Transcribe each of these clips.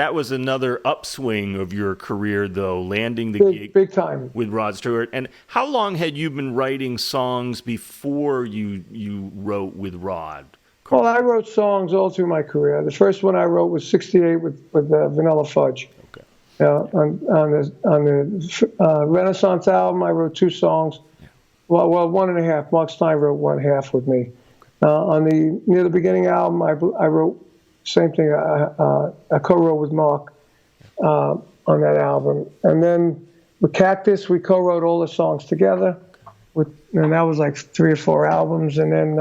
that was another upswing of your career, though, landing the gig big time with Rod Stewart. And how long had you been writing songs before you wrote with Rod? Well, I wrote songs all through my career. The first one I wrote was '68 with Vanilla Fudge. Okay. On the Renaissance album, I wrote 2 songs. Yeah. Well, 1.5. Mark Stein wrote 1.5 with me. On the Near the Beginning album, I wrote same thing. I co-wrote with Mark on that album, and then with Cactus, we co-wrote all the songs together. And that was like 3 or 4 albums, and then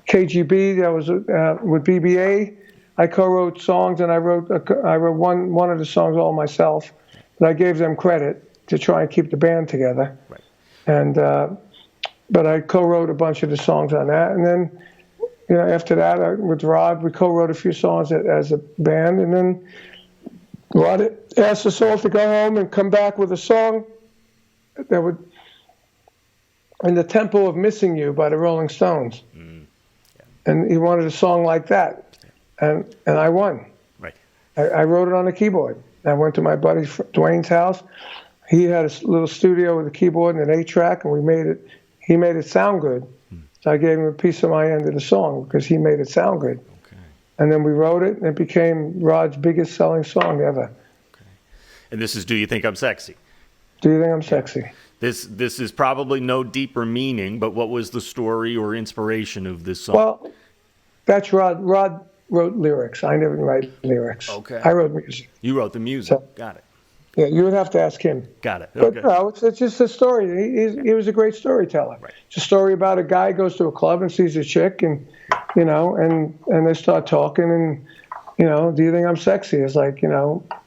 KGB, that was with BBA. I co-wrote songs, and I wrote one of the songs all myself, but I gave them credit to try and keep the band together. Right. And but I co-wrote a bunch of the songs on that, and then after that, with Rod, we co-wrote a few songs as a band, and then Rod asked us all to go home and come back with a song that would, in the Tempo of Missing You by the Rolling Stones. Mm. Yeah. And he wanted a song like that, and I won. Right. I wrote it on the keyboard. I went to my buddy Dwayne's house. He had a little studio with a keyboard and an 8-track, and he made it sound good. So I gave him a piece of my end of the song because he made it sound good. Okay. And then we wrote it, and it became Rod's biggest selling song ever. Okay. And this is Do You Think I'm Sexy? Do You Think I'm Sexy? This is probably no deeper meaning, but what was the story or inspiration of this song? Well, that's Rod. Rod wrote lyrics. I never write lyrics. Okay. I wrote music. You wrote the music. So, Got it. Yeah, you would have to ask him. Got it. Okay. But no, it's just a story. He was a great storyteller. Right. It's a story about a guy goes to a club and sees a chick, and and they start talking, and do you think I'm sexy? It's like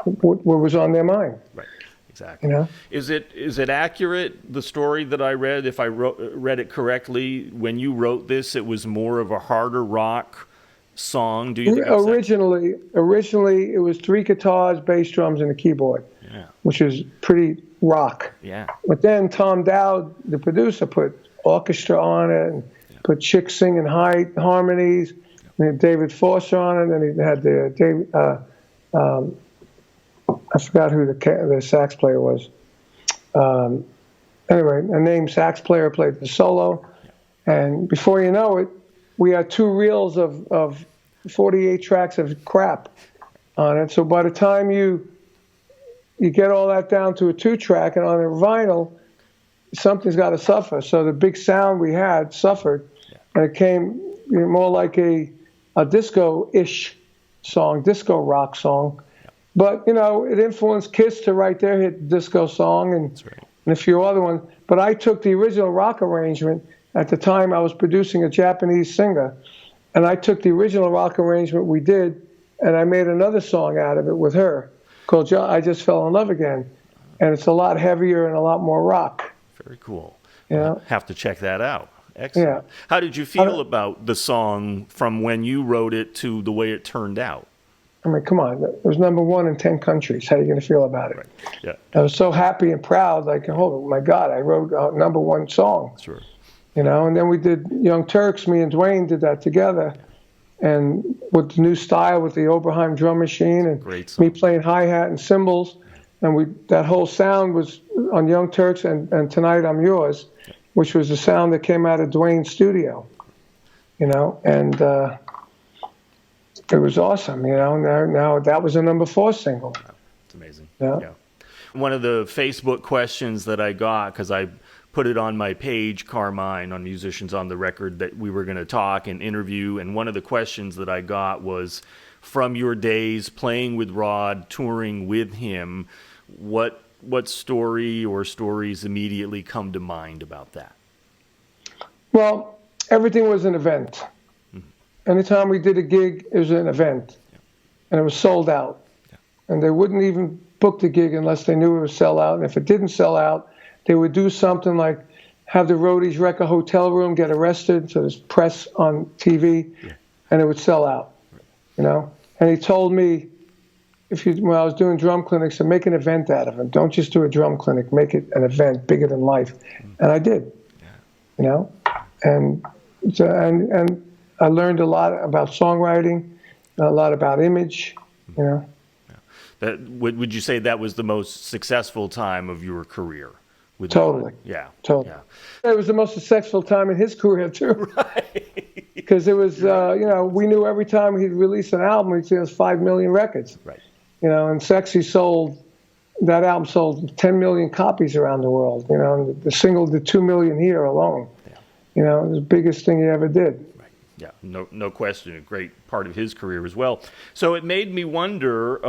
what was on their mind. Right. Exactly. Is it accurate, the story that I read? If I read it correctly, when you wrote this, it was more of a harder rock song. Do you think originally it was 3 guitars, bass, drums, and a keyboard, which is pretty rock. Yeah. But then Tom Dowd, the producer, put orchestra on it and put chicks singing high harmonies. And had David Foster on it, and he had I forgot who the sax player was. Anyway, a named sax player played the solo, and before you know it, we had 2 reels of 48 tracks of crap on it. So by the time you get all that down to a 2-track, and on a vinyl, something's got to suffer. So the big sound we had suffered, and it came more like a disco-ish song, disco rock song. But it influenced Kiss to write their hit disco song and a few other ones. But I took the original rock arrangement. At the time, I was producing a Japanese singer, and I took the original rock arrangement we did, and I made another song out of it with her called I Just Fell in Love Again. And it's a lot heavier and a lot more rock. Very cool. Have to check that out. Excellent. Yeah. How did you feel about the song from when you wrote it to the way it turned out? I mean, come on. It was #1 in 10 countries. How are you going to feel about it? Right. Yeah. I was so happy and proud. Like, oh, my God, I wrote a #1 song. Sure. And then we did Young Turks. Me and Dwayne did that together. And with the new style with the Oberheim drum machine and me playing hi-hat and cymbals. And that whole sound was on Young Turks and Tonight I'm Yours, which was the sound that came out of Dwayne's studio. And it was awesome. Now that was a #4 single. Wow. It's amazing. Yeah. One of the Facebook questions that I got, because I put it on my page, Carmine, on Musicians on the Record, that we were going to talk and interview, and one of the questions that I got was, from your days playing with Rod, touring with him, what story or stories immediately come to mind about that? Well, everything was an event. Anytime we did a gig, it was an event, and it was sold out. And they wouldn't even book the gig unless they knew it would sell out. And if it didn't sell out, they would do something like have the roadies wreck a hotel room, get arrested, so there's press on TV, and it would sell out. And he told me, when I was doing drum clinics, to make an event out of it. Don't just do a drum clinic, make it an event bigger than life. And I did. And I learned a lot about songwriting, a lot about image, Would you say that was the most successful time of your career? With Totally. Yeah. Totally. Yeah. It was the most successful time in his career, too. Right. Because it was, we knew every time he'd release an album, he'd sell 5 million records. Right. And Sexy that album sold 10 million copies around the world. And the single did 2 million here alone. Yeah. It was the biggest thing he ever did. Right. Yeah, no question, a great part of his career as well. So it made me wonder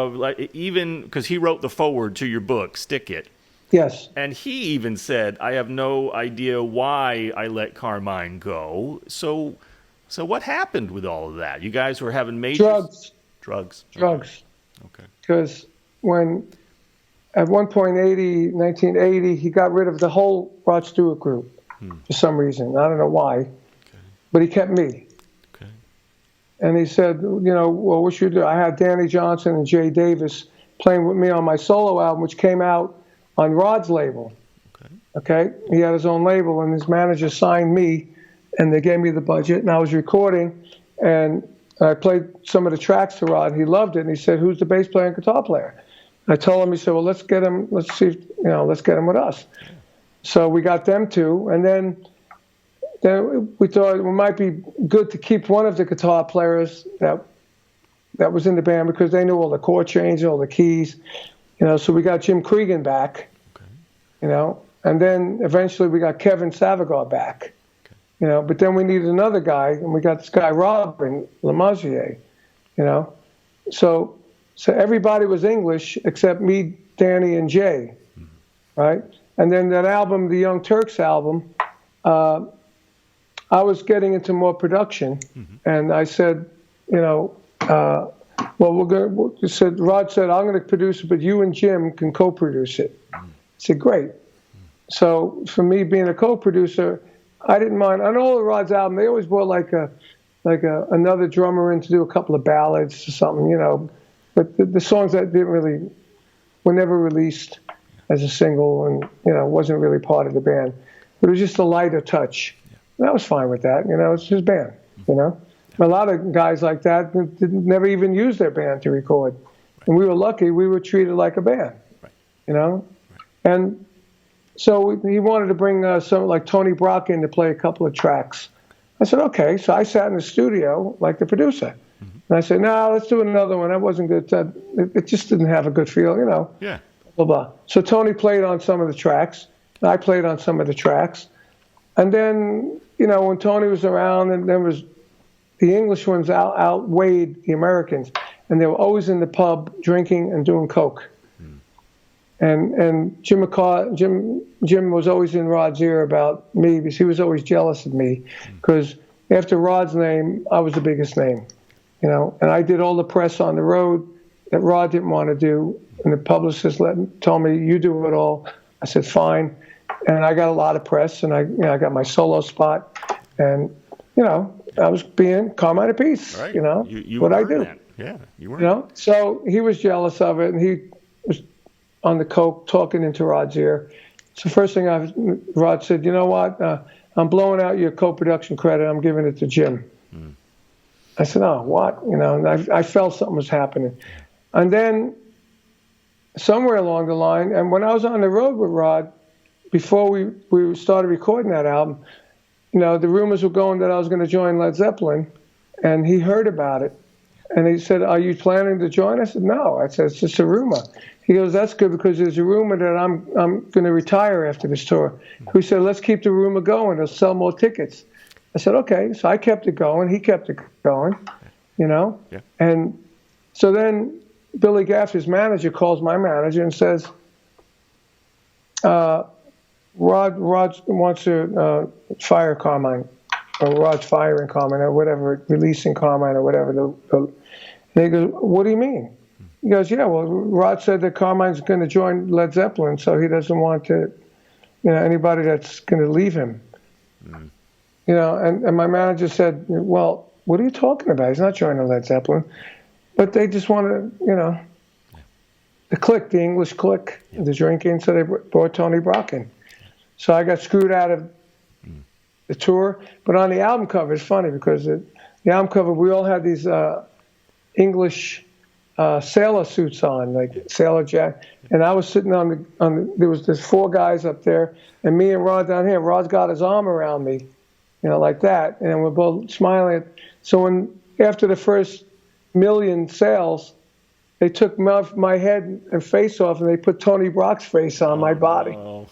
even because he wrote the foreword to your book, Stick It. Yes. And he even said, I have no idea why I let Carmine go. So what happened with all of that? You guys were having major... Drugs. Okay. Because at one point, 1980, he got rid of the whole Rod Stewart group for some reason. I don't know why. Okay. But he kept me. Okay. And he said, well, what should you do? I had Danny Johnson and Jay Davis playing with me on my solo album, which came out on Rod's label. Okay. He had his own label, and his manager signed me, and they gave me the budget, and I was recording, and I played some of the tracks to Rod. He loved it, and he said, "Who's the bass player and guitar player?" I told him. He said, "Well, let's get him. Let's see. Let's get him with us." So we got them two, and then we thought it might be good to keep one of the guitar players that was in the band because they knew all the chord changes, all the keys. So we got Jim Cregan back, and then eventually we got Kevin Savagar back, but then we needed another guy, and we got this guy, Robin Lamazier, so everybody was English except me, Danny, and Jay, right? And then that album, the Young Turks album, I was getting into more production, and I said, Rod said, I'm going to produce it, but you and Jim can co-produce it. I said, great. So for me being a co-producer, I didn't mind. On all of Rod's album, they always brought like another drummer in to do a couple of ballads or something, But the songs that were never released as a single and, wasn't really part of the band. But it was just a lighter touch. And I was fine with that. It's his band, A lot of guys like that never even used their band to record. Right. And we were lucky. We were treated like a band, Right. And so he wanted to bring someone like Tony Brock in to play a couple of tracks. I said, okay. So I sat in the studio like the producer. And I said, no, let's do another one. That wasn't good. It just didn't have a good feel, Yeah. Blah, blah. So Tony played on some of the tracks. And I played on some of the tracks. And then, when Tony was around, and there was the English ones outweighed the Americans, and they were always in the pub drinking and doing coke. And Jim was always in Rod's ear about me because he was always jealous of me because after Rod's name, I was the biggest name, And I did all the press on the road that Rod didn't want to do, and the publicist told me, "You do it all." I said, "Fine," and I got a lot of press, and I got my solo spot, and I was being Carmine Appice, right. You what I do. That. Yeah, you were. So he was jealous of it, and he was on the coke talking into Rod's ear. So first thing Rod said, "You know what? I'm blowing out your co-production credit. I'm giving it to Jim." I said, "Oh, what?" And I felt something was happening. And then somewhere along the line, and when I was on the road with Rod, before we started recording that album, the rumors were going that I was going to join Led Zeppelin, and he heard about it. And he said, "Are you planning to join?" I said, "No." I said, "It's just a rumor." He goes, "That's good because there's a rumor that I'm going to retire after this tour." He said, "Let's keep the rumor going. They'll sell more tickets." I said, "Okay." So I kept it going. He kept it going, Yeah. And so then Billy Gaff's manager calls my manager and says, Rod wants to fire Carmine, or Rod's firing Carmine, or whatever, releasing Carmine, or whatever. And he goes, "What do you mean?" He goes, "Yeah, well, Rod said that Carmine's going to join Led Zeppelin, so he doesn't want to, anybody that's going to leave him." And my manager said, "Well, what are you talking about? He's not joining Led Zeppelin." But they just wanted, the clique, the English clique, the drinking, so they brought Tony Brock in. So I got screwed out of the tour. But on the album cover, it's funny because the album cover, we all had these English sailor suits on, like sailor jacket. And I was sitting there was this 4 guys up there, and me and Rod down here. Rod's got his arm around me, like that, and we're both smiling. So after the first million sales, they took my head and face off, and they put Tony Brock's face on my body. Oh,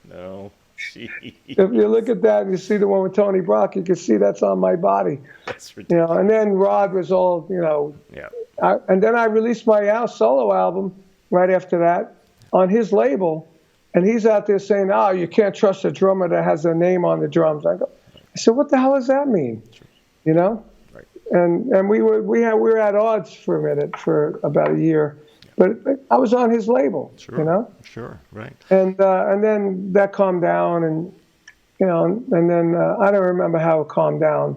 no. Jeez. If you look at that and you see the one with Tony Brock, you can see that's on my body. That's ridiculous. And then Rod was all, Yeah. and then I released my solo album right after that on his label, and he's out there saying, "Oh, you can't trust a drummer that has their name on the drums." I said, "What the hell does that mean?" Right. And we were at odds for a minute, for about a year, but I was on his label, Sure, right. And then that calmed down, and and then I don't remember how it calmed down.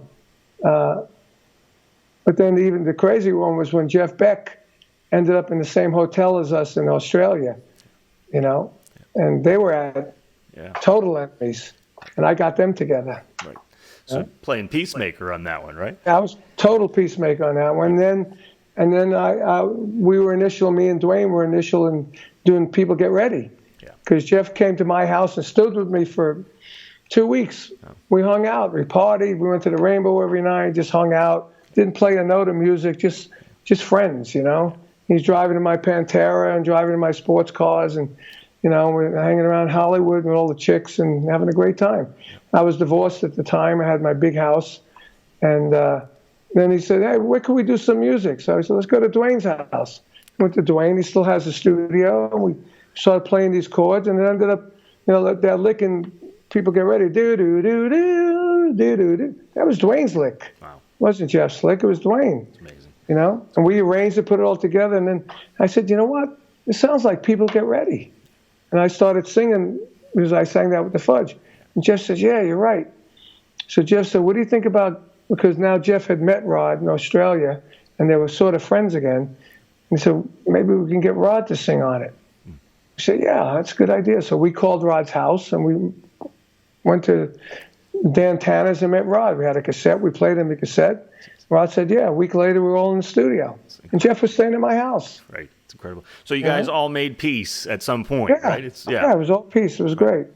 But then even the crazy one was when Jeff Beck ended up in the same hotel as us in Australia, and they were at total enemies, and I got them together. Right. So playing peacemaker on that one, right? I was total peacemaker on that one. And then me and Dwayne were initial in doing People Get Ready. Yeah. Because Jeff came to my house and stood with me for 2 weeks. Oh. We hung out, we partied, we went to the Rainbow every night, just hung out, didn't play a note of music, just friends, He's driving in my Pantera and driving in my sports cars, and we're hanging around Hollywood with all the chicks and having a great time. I was divorced at the time. I had my big house, and then he said, "Hey, where can we do some music?" So I said, "Let's go to Dwayne's house." Went to Dwayne. He still has a studio, and we started playing these chords, and it ended up, that lick in People Get Ready, do do do do do do do. That was Dwayne's lick. Wow. It wasn't Jeff's lick. It was Dwayne. It's amazing. And we arranged it, put it all together, and then I said, "You know what? It sounds like People Get Ready." And I started singing, because I sang that with the Fudge. And Jeff said, "Yeah, you're right." So Jeff said, "What do you think about," because now Jeff had met Rod in Australia, and they were sort of friends again. He said, "Maybe we can get Rod to sing on it." I said, "Yeah, that's a good idea." So we called Rod's house, and we went to Dan Tanner's and met Rod. We had a cassette. We played him the cassette. Rod said, "Yeah." A week later, we were all in the studio. And Jeff was staying at my house. Right. It's incredible. So you guys all made peace at some point, right? Yeah, it was all peace. It was great.